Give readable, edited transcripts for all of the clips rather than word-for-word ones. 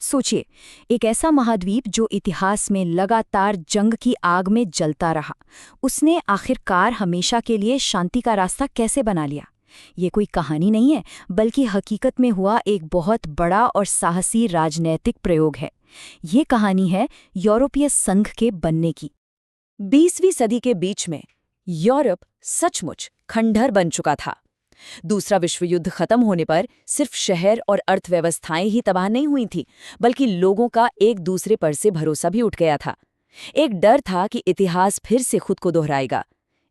सोचिए, एक ऐसा महाद्वीप जो इतिहास में लगातार जंग की आग में जलता रहा, उसने आखिरकार हमेशा के लिए शांति का रास्ता कैसे बना लिया। ये कोई कहानी नहीं है, बल्कि हकीकत में हुआ एक बहुत बड़ा और साहसी राजनैतिक प्रयोग है। ये कहानी है यूरोपीय संघ के बनने की। 20वीं सदी के बीच में यूरोप सचमुच खंडहर बन चुका था। दूसरा विश्व युद्ध खत्म होने पर सिर्फ शहर और अर्थव्यवस्थाएं ही तबाह नहीं हुई थी, बल्कि लोगों का एक दूसरे पर से भरोसा भी उठ गया था। एक डर था कि इतिहास फिर से खुद को दोहराएगा,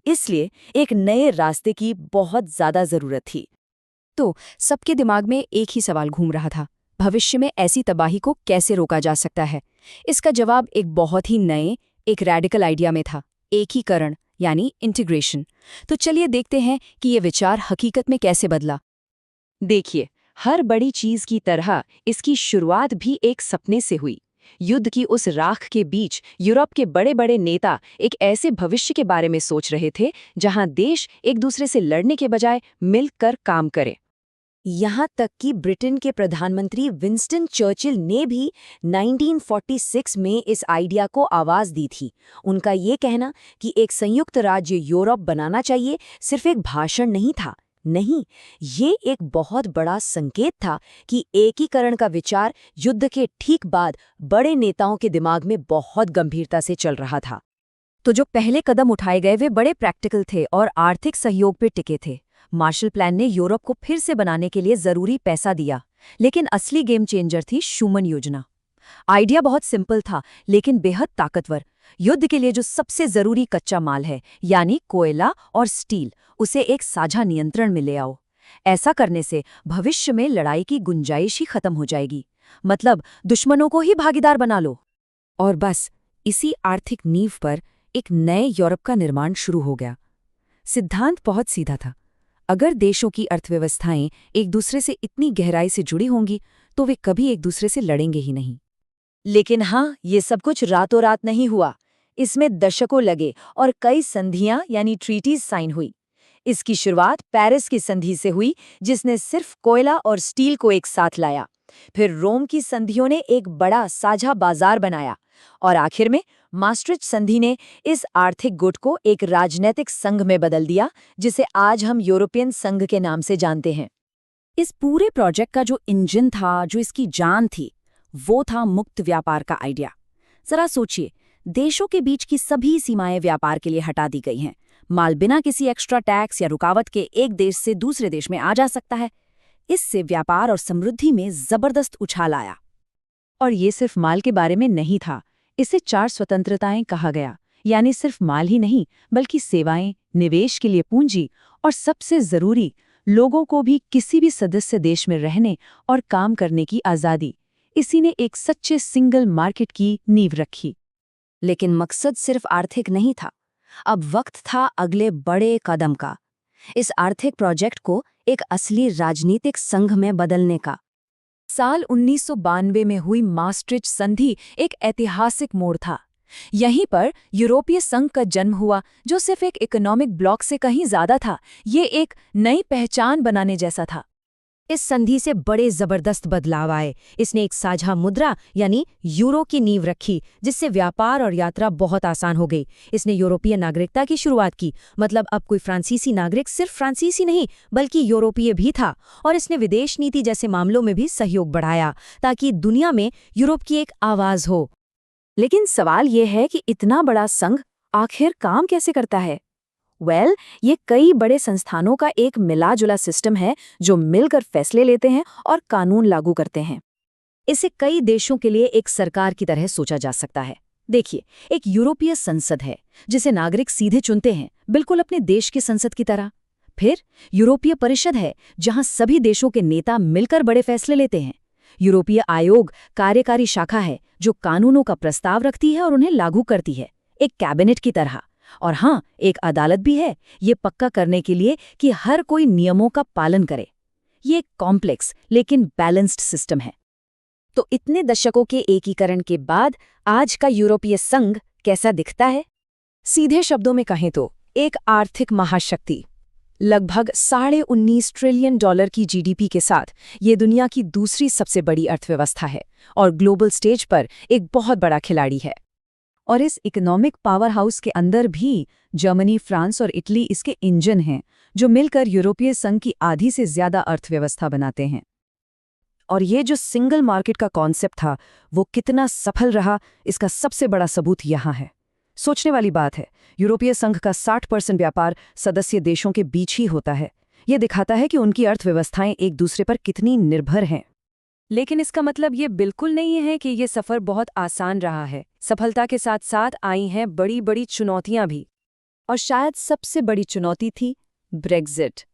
इसलिए एक नए रास्ते की बहुत ज्यादा जरूरत थी। तो सबके दिमाग में एक ही सवाल घूम रहा था, भविष्य में ऐसी तबाही को कैसे रोका जा सकता है। इसका जवाब एक बहुत ही नए, एक रैडिकल आइडिया में था, एकीकरण यानी इंटीग्रेशन। तो चलिए देखते हैं कि ये विचार हकीकत में कैसे बदला। देखिए, हर बड़ी चीज की तरह इसकी शुरुआत भी एक सपने से हुई। युद्ध की उस राख के बीच यूरोप के बड़े बड़े नेता एक ऐसे भविष्य के बारे में सोच रहे थे जहां देश एक दूसरे से लड़ने के बजाय मिलकर काम करे। यहाँ तक कि ब्रिटेन के प्रधानमंत्री विंस्टन चर्चिल ने भी 1946 में इस आइडिया को आवाज दी थी। उनका ये कहना कि एक संयुक्त राज्य यूरोप बनाना चाहिए सिर्फ एक भाषण नहीं था। नहीं, ये एक बहुत बड़ा संकेत था कि एकीकरण का विचार युद्ध के ठीक बाद बड़े नेताओं के दिमाग में बहुत गंभीरता से चल रहा था। तो जो पहले कदम उठाए गए वे बड़े प्रैक्टिकल थे और आर्थिक सहयोग पर टिके थे। मार्शल प्लान ने यूरोप को फिर से बनाने के लिए जरूरी पैसा दिया, लेकिन असली गेम चेंजर थी शूमन योजना। आइडिया बहुत सिंपल था, लेकिन बेहद ताकतवर। युद्ध के लिए जो सबसे जरूरी कच्चा माल है, यानी कोयला और स्टील, उसे एक साझा नियंत्रण में ले आओ। ऐसा करने से भविष्य में लड़ाई की गुंजाइश ही खत्म हो जाएगी। मतलब दुश्मनों को ही भागीदार बना लो। और बस इसी आर्थिक नींव पर एक नए यूरोप का निर्माण शुरू हो गया। सिद्धांत बहुत सीधा था। अगर देशों की अर्थव्यवस्थाएं एक दूसरे से इतनी गहराई से जुड़ी होंगी तो वे कभी एक दूसरे से लड़ेंगे ही नहीं। लेकिन हाँ, ये सब कुछ रातों रात नहीं हुआ। इसमें दशकों लगे और कई संधियां यानी ट्रीटीज साइन हुई। इसकी शुरुआत पेरिस की संधि से हुई, जिसने सिर्फ कोयला और स्टील को एक साथ लाया। फिर रोम की संधियों ने एक बड़ा साझा बाजार बनाया, और आखिर में maastricht संधि ने इस आर्थिक गुट को एक राजनीतिक संघ में बदल दिया, जिसे आज हम यूरोपियन संघ के नाम से जानते हैं। इस पूरे प्रोजेक्ट का जो इंजन था, जो इसकी जान थी, वो था मुक्त व्यापार का आइडिया। जरा सोचिए, देशों के बीच की सभी सीमाएं व्यापार के लिए हटा दी गई हैं। माल बिना किसी एक्स्ट्रा टैक्स या रुकावट के एक देश से दूसरे देश में आ जा सकता है। इससे व्यापार और समृद्धि में जबरदस्त उछाल आया। और ये सिर्फ माल के बारे में नहीं था, इसे 4 स्वतंत्रताएं कहा गया। यानी सिर्फ माल ही नहीं, बल्कि सेवाएं, निवेश के लिए पूंजी, और सबसे जरूरी, लोगों को भी किसी भी सदस्य देश में रहने और काम करने की आज़ादी। इसी ने एक सच्चे सिंगल मार्केट की नींव रखी। लेकिन मकसद सिर्फ आर्थिक नहीं था। अब वक्त था अगले बड़े कदम का, इस आर्थिक प्रोजेक्ट को एक असली राजनीतिक संघ में बदलने का। साल 1992 में हुई maastricht संधि एक ऐतिहासिक मोड़ था। यहीं पर यूरोपीय संघ का जन्म हुआ, जो सिर्फ एक इकोनॉमिक ब्लॉक से कहीं ज्यादा था। ये एक नई पहचान बनाने जैसा था। इस संधि से बड़े जबरदस्त बदलाव आए। इसने एक साझा मुद्रा यानी यूरो की नींव रखी, जिससे व्यापार और यात्रा बहुत आसान हो गई। इसने यूरोपीय नागरिकता की शुरुआत की, मतलब अब कोई फ्रांसीसी नागरिक सिर्फ फ्रांसीसी नहीं बल्कि यूरोपीय भी था। और इसने विदेश नीति जैसे मामलों में भी सहयोग बढ़ाया, ताकि दुनिया में यूरोप की एक आवाज हो। लेकिन सवाल यह है कि इतना बड़ा संघ आखिर काम कैसे करता है। ये कई बड़े संस्थानों का एक मिला-जुला सिस्टम है, जो मिलकर फैसले लेते हैं और कानून लागू करते हैं। इसे कई देशों के लिए एक सरकार की तरह सोचा जा सकता है। देखिए, एक यूरोपीय संसद है जिसे नागरिक सीधे चुनते हैं, बिल्कुल अपने देश की संसद की तरह। फिर यूरोपीय परिषद है, जहां सभी देशों के नेता मिलकर बड़े फैसले लेते हैं। यूरोपीय आयोग कार्यकारी शाखा है, जो कानूनों का प्रस्ताव रखती है और उन्हें लागू करती है, एक कैबिनेट की तरह। और हाँ, एक अदालत भी है, ये पक्का करने के लिए कि हर कोई नियमों का पालन करे। ये एक कॉम्प्लेक्स लेकिन बैलेंस्ड सिस्टम है। तो इतने दशकों के एकीकरण के बाद आज का यूरोपीय संघ कैसा दिखता है? सीधे शब्दों में कहें तो एक आर्थिक महाशक्ति। लगभग $19.5 ट्रिलियन की जीडीपी के साथ ये दुनिया की दूसरी सबसे बड़ी अर्थव्यवस्था है और ग्लोबल स्टेज पर एक बहुत बड़ा खिलाड़ी है। और इस इकोनॉमिक पावर हाउस के अंदर भी जर्मनी, फ्रांस और इटली इसके इंजन हैं, जो मिलकर यूरोपीय संघ की आधी से ज्यादा अर्थव्यवस्था बनाते हैं। और ये जो सिंगल मार्केट का कॉन्सेप्ट था, वो कितना सफल रहा, इसका सबसे बड़ा सबूत यहाँ है। सोचने वाली बात है, यूरोपीय संघ का 60% व्यापार सदस्य देशों के बीच ही होता है। ये दिखाता है कि उनकी अर्थव्यवस्थाएं एक दूसरे पर कितनी निर्भर हैं। लेकिन इसका मतलब ये बिल्कुल नहीं है कि ये सफर बहुत आसान रहा है। सफलता के साथ साथ आई हैं बड़ी बड़ी चुनौतियां भी। और शायद सबसे बड़ी चुनौती थी ब्रेक्जिट।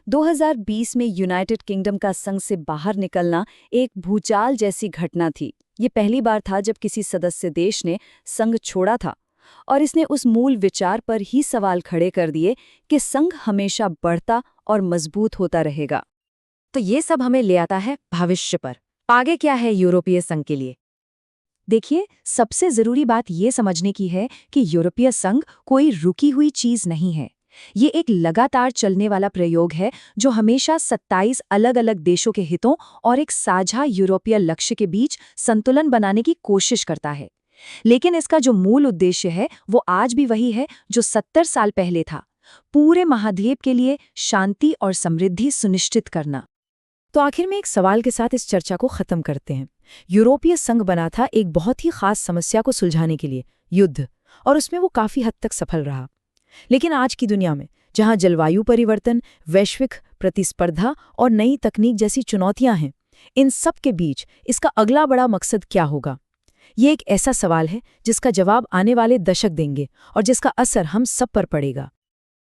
2020 में यूनाइटेड किंगडम का संघ से बाहर निकलना एक भूचाल जैसी घटना थी। ये पहली बार था जब किसी सदस्य देश ने संघ छोड़ा था, और इसने उस मूल विचार पर ही सवाल खड़े कर दिए कि संघ हमेशा बढ़ता और मजबूत होता रहेगा। तो ये सब हमें ले आता है भविष्य पर। आगे क्या है यूरोपीय संघ के लिए? देखिए, सबसे जरूरी बात ये समझने की है कि यूरोपीय संघ कोई रुकी हुई चीज नहीं है। ये एक लगातार चलने वाला प्रयोग है जो हमेशा 27 अलग-अलग देशों के हितों और एक साझा यूरोपीय लक्ष्य के बीच संतुलन बनाने की कोशिश करता है। लेकिन इसका जो मूल उद्देश्य है वो आज भी वही है जो 70 साल पहले था, पूरे महाद्वीप के लिए शांति और समृद्धि सुनिश्चित करना। तो आखिर में एक सवाल के साथ इस चर्चा को खत्म करते हैं। यूरोपीय संघ बना था एक बहुत ही खास समस्या को सुलझाने के लिए, युद्ध, और उसमें वो काफी हद तक सफल रहा। लेकिन आज की दुनिया में, जहां जलवायु परिवर्तन, वैश्विक प्रतिस्पर्धा और नई तकनीक जैसी चुनौतियां हैं, इन सब के बीच इसका अगला बड़ा मकसद क्या होगा? ये एक ऐसा सवाल है जिसका जवाब आने वाले दशक देंगे और जिसका असर हम सब पर पड़ेगा।